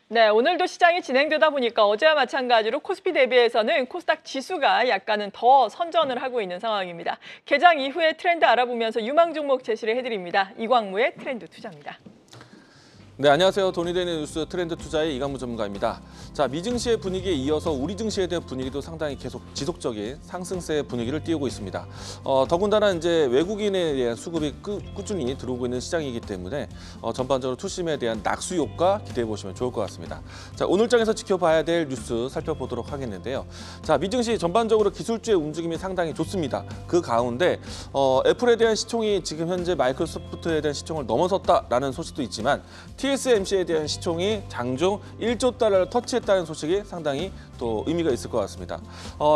네, 오늘도 시장이 진행되다 보니까 어제와 마찬가지로 코스피 대비해서는 코스닥 지수가 약간은 더 선전을 하고 있는 상황입니다. 개장 이후의 트렌드 알아보면서 유망 종목 제시를 해드립니다. 이광무의 트렌드 투자입니다. 네, 안녕하세요. 돈이 되는 뉴스 트렌드 투자의 이광무 전문가입니다. 자, 미증시의 분위기에 이어서 우리 증시에 대한 분위기도 상당히 계속 지속적인 상승세의 분위기를 띄우고 있습니다. 더군다나 이제 외국인에 대한 수급이 꾸준히 들어오고 있는 시장이기 때문에 전반적으로 투심에 대한 낙수 효과 기대해 보시면 좋을 것 같습니다. 자, 오늘 장에서 지켜봐야 될 뉴스 살펴보도록 하겠는데요. 자, 미증시 전반적으로 기술주의 움직임이 상당히 좋습니다. 그 가운데 애플에 대한 시총이 지금 현재 마이크로소프트에 대한 시총을 넘어섰다라는 소식도 있지만 TSMC에 대한 시총이 장중 1조 달러를 터치했다는 소식이 상당히 또 의미가 있을 것 같습니다.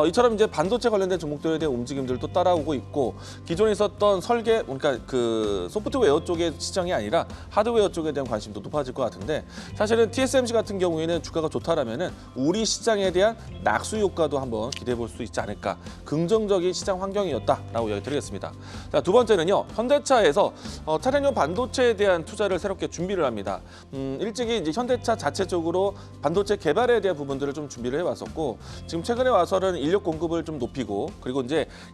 이처럼 이제 반도체 관련된 종목들에 대한 움직임들도 따라오고 있고 기존에 있었던 설계, 그러니까 그 소프트웨어 쪽의 시장이 아니라 하드웨어 쪽에 대한 관심도 높아질 것 같은데 사실은 TSMC 같은 경우에는 주가가 좋다라면은 우리 시장에 대한 낙수 효과도 한번 기대해 볼 수 있지 않을까. 긍정적인 시장 환경이었다라고 이야기 드리겠습니다. 자, 두 번째는요. 현대차에서 차량용 반도체에 대한 투자를 새롭게 준비를 합니다. 일찍이 이제 현대차 자체적으로 반도체 개발에 대한 부분들을 좀 준비를 해왔었고 지금 최근에 와서는 인력 공급을 좀 높이고 그리고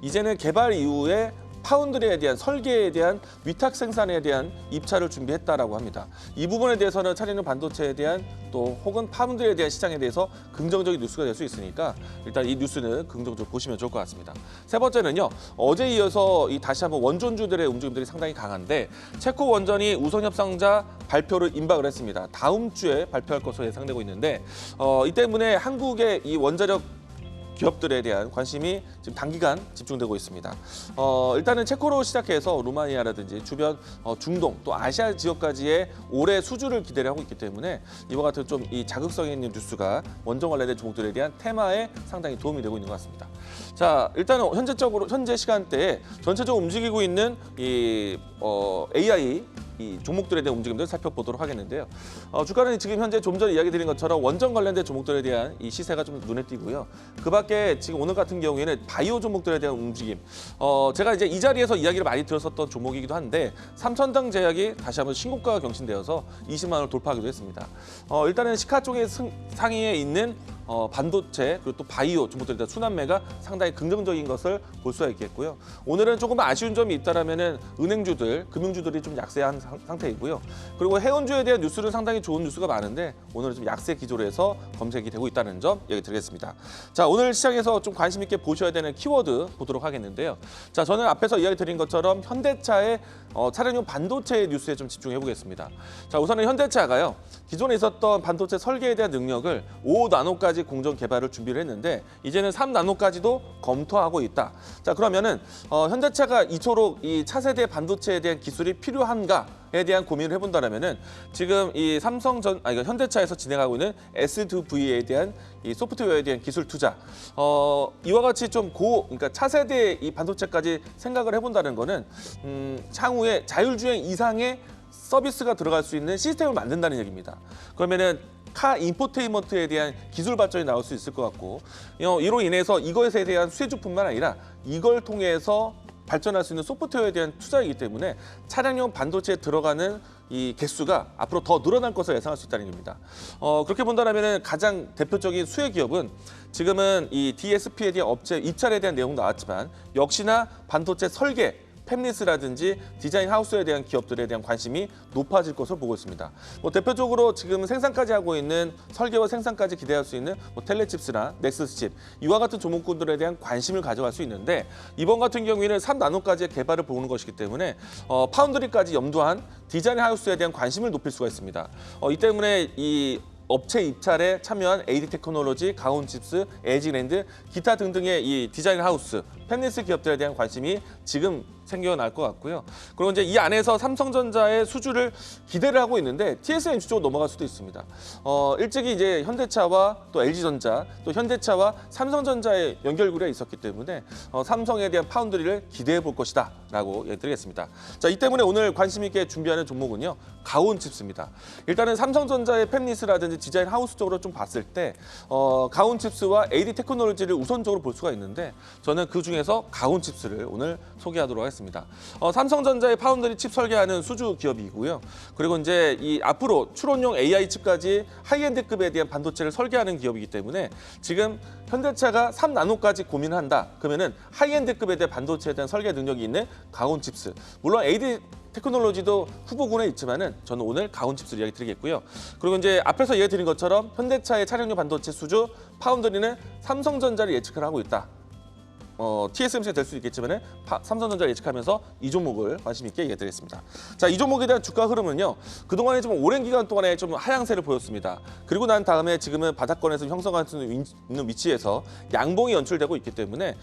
이제는 개발 이후에 파운드리에 대한 설계에 대한 위탁 생산에 대한 입찰을 준비했다라고 합니다. 이 부분에 대해서는 차량용 반도체에 대한 또 혹은 파운드리에 대한 시장에 대해서 긍정적인 뉴스가 될 수 있으니까 일단 이 뉴스는 긍정적으로 보시면 좋을 것 같습니다. 세 번째는요. 어제 이어서 다시 한번 원전주들의 움직임들이 상당히 강한데 체코 원전이 우선 협상자 발표를 임박을 했습니다. 다음 주에 발표할 것으로 예상되고 있는데 이 때문에 한국의 이 원자력 기업들에 대한 관심이 지금 단기간 집중되고 있습니다. 일단은 체코로 시작해서 루마니아라든지 주변 중동 또 아시아 지역까지의 올해 수주를 기대를 하고 있기 때문에 이와 같은 좀 이 자극성 있는 뉴스가 원전 관련된 종목들에 대한 테마에 상당히 도움이 되고 있는 것 같습니다. 자, 일단은 현재 시간대에 전체적으로 움직이고 있는 이 AI 이 종목들에 대한 움직임들 살펴보도록 하겠는데요. 주가는 지금 현재 좀 전에 이야기 드린 것처럼 원전 관련된 종목들에 대한 이 시세가 좀 눈에 띄고요. 그 밖에 지금 오늘 같은 경우에는 바이오 종목들에 대한 움직임. 제가 이제 이 자리에서 이야기를 많이 들었었던 종목이기도 한데 삼천당 제약이 다시 한번 신고가가 경신되어서 20만 원을 돌파하기도 했습니다. 일단은 시가총액 상위에 있는 반도체 그리고 또 바이오 종목들에 대한 순환매가 상당히 긍정적인 것을 볼 수가 있겠고요. 오늘은 조금 아쉬운 점이 있다라면은 은행주들, 금융주들이 좀 약세한 상태이고요. 그리고 해운주에 대한 뉴스는 상당히 좋은 뉴스가 많은데 오늘은 좀 약세 기조로 해서 검색이 되고 있다는 점 얘기 드리겠습니다. 자, 오늘 시장에서 좀 관심 있게 보셔야 되는 키워드 보도록 하겠는데요. 자, 저는 앞에서 이야기 드린 것처럼 현대차의 차량용 반도체 뉴스에 좀 집중해 보겠습니다. 자, 우선은 현대차가요. 기존에 있었던 반도체 설계에 대한 능력을 5나노까지 공정 개발을 준비를 했는데 이제는 3나노까지도 검토하고 있다. 자, 그러면은 현대차가 이토록 이 차세대 반도체에 대한 기술이 필요한가에 대한 고민을 해본다면은 지금 이 현대차에서 진행하고 있는 S2V에 대한 이 소프트웨어에 대한 기술 투자 이와 같이 좀 그러니까 차세대 이 반도체까지 생각을 해본다는 거는 향후에 자율주행 이상의 서비스가 들어갈 수 있는 시스템을 만든다는 얘기입니다. 그러면은 카 인포테인먼트에 대한 기술 발전이 나올 수 있을 것 같고 이로 인해서 이것에 대한 수혜주뿐만 아니라 이걸 통해서 발전할 수 있는 소프트웨어에 대한 투자이기 때문에 차량용 반도체에 들어가는 이 개수가 앞으로 더 늘어날 것을 예상할 수 있다는 겁니다. 그렇게 본다면 가장 대표적인 수혜 기업은 지금은 이 DSP에 대한 업체 입찰에 대한 내용 나왔지만 역시나 반도체 설계 팹리스라든지 디자인 하우스에 대한 기업들에 대한 관심이 높아질 것으로 보고 있습니다. 대표적으로 지금 생산까지 하고 있는 설계와 생산까지 기대할 수 있는 텔레칩스나 넥서스칩 이와 같은 종목군들에 대한 관심을 가져갈 수 있는데 이번 같은 경우에는 3나노까지의 개발을 보는 것이기 때문에 파운드리까지 염두한 디자인 하우스에 대한 관심을 높일 수가 있습니다. 이 때문에 이 업체 입찰에 참여한 AD 테크놀로지, 가온칩스, 에지랜드, 기타 등등의 이 디자인 하우스, 팹리스 기업들에 대한 관심이 지금 생겨날 것 같고요. 그리고 이제 이 안에서 삼성전자의 수주를 기대를 하고 있는데 TSMC 쪽으로 넘어갈 수도 있습니다. 일찍이 이제 현대차와 또 LG전자, 또 현대차와 삼성전자의 연결고리가 있었기 때문에 삼성에 대한 파운드리를 기대해 볼 것이다라고 얘기드리겠습니다. 자, 이 때문에 오늘 관심 있게 준비하는 종목은요. 가온칩스입니다. 일단은 삼성전자의 팹리스라든지 디자인 하우스 쪽으로 좀 봤을 때 가온칩스와 AD 테크놀로지를 우선적으로 볼 수가 있는데 저는 그 중에서 가온칩스를 오늘 소개하도록 하겠습니다. 밝혔습니다. 삼성전자의 파운드리 칩 설계하는 수주 기업이고요. 그리고 이제 이 앞으로 추론용 AI 칩까지 하이엔드급에 대한 반도체를 설계하는 기업이기 때문에 지금 현대차가 3나노까지 고민한다. 그러면은 하이엔드급에 대한 반도체에 대한 설계 능력이 있는 가온 칩스. 물론 AD 테크놀로지도 후보군에 있지만은 저는 오늘 가온 칩스를 이야기 드리겠고요. 그리고 이제 앞에서 이야기 드린 것처럼 현대차의 차량용 반도체 수주 파운드리는 삼성전자를 예측을 하고 있다. TSMC가 될 수 있겠지만 삼성전자를 예측하면서 이 종목을 관심 있게 얘기해드리겠습니다. 자, 이 종목에 대한 주가 흐름은요. 그동안에 좀 오랜 기간 동안에 좀 하향세를 보였습니다. 그리고 난 다음에 지금은 바닥권에서 형성할 수 있는 위치에서 양봉이 연출되고 있기 때문에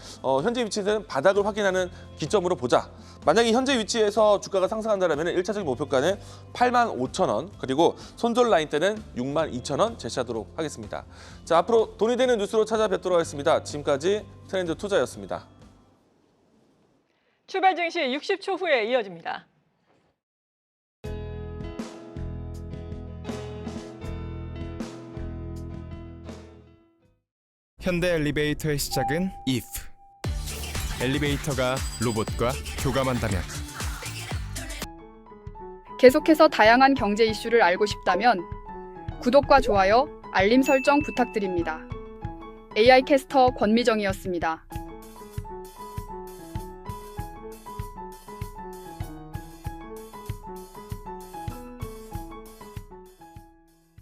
현재 위치는 바닥을 확인하는 기점으로 보자. 만약에 현재 위치에서 주가가 상승한다면 1차적인 목표가는 85,000원, 그리고 손절 라인 때는 62,000원 제시하도록 하겠습니다. 자, 앞으로 돈이 되는 뉴스로 찾아뵙도록 하겠습니다. 지금까지 트렌드 투자였습니다. 출발 증시 60초 후에 이어집니다. 현대 엘리베이터의 시작은 if. 엘리베이터가 로봇과 교감한다면. 계속해서 다양한 경제 이슈를 알고 싶다면 구독과 좋아요, 알림 설정 부탁드립니다. AI 캐스터 권미정이었습니다.